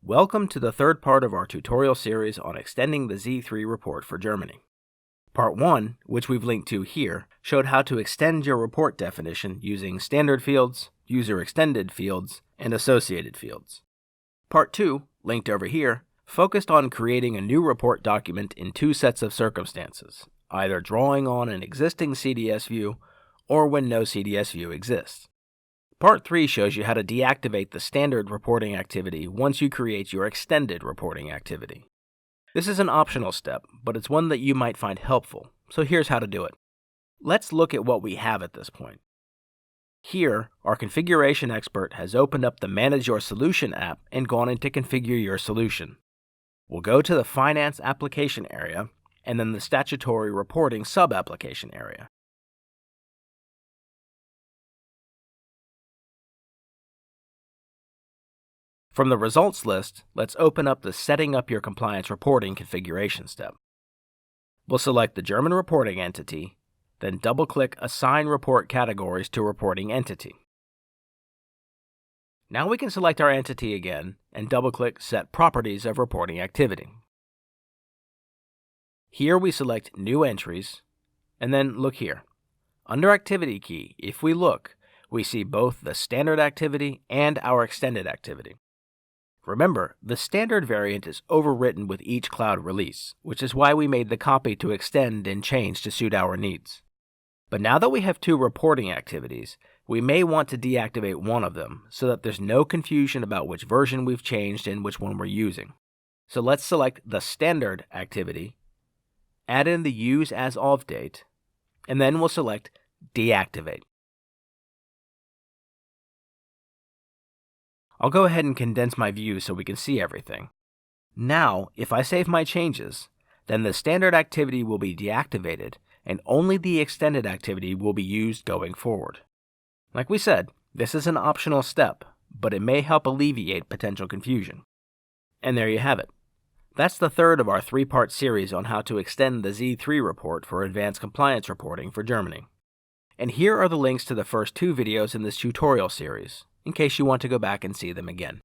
Welcome to the third part of our tutorial series on extending the Z3 report for Germany. Part 1, which we've linked to here, showed how to extend your report definition using standard fields, user extended fields, and associated fields. Part 2, linked over here, focused on creating a new report document in two sets of circumstances, either drawing on an existing CDS view or when no CDS view exists. Part 3 shows you how to deactivate the standard reporting activity once you create your extended reporting activity. This is an optional step, but it's one that you might find helpful, so here's how to do it. Let's look at what we have at this point. Here, our configuration expert has opened up the Manage Your Solution app and gone into Configure Your Solution. We'll go to the Finance Application area and then the Statutory Reporting sub-application area. From the results list, let's open up the Setting Up Your Compliance Reporting configuration step. We'll select the German reporting entity, then double-click Assign Report Categories to Reporting Entity. Now we can select our entity again and double-click Set Properties of Reporting Activity. Here we select New Entries, and then look here. Under Activity Key, if we look, we see both the standard activity and our extended activity. Remember, the standard variant is overwritten with each cloud release, which is why we made the copy to extend and change to suit our needs. But now that we have two reporting activities, we may want to deactivate one of them so that there's no confusion about which version we've changed and which one we're using. So let's select the standard activity, add in the Use As Of date, and then we'll select Deactivate. I'll go ahead and condense my view so we can see everything. Now, if I save my changes, then the standard activity will be deactivated and only the extended activity will be used going forward. Like we said, this is an optional step, but it may help alleviate potential confusion. And there you have it. That's the third of our three-part series on how to extend the Z3 report for advanced compliance reporting for Germany. And here are the links to the first two videos in this tutorial series, in case you want to go back and see them again.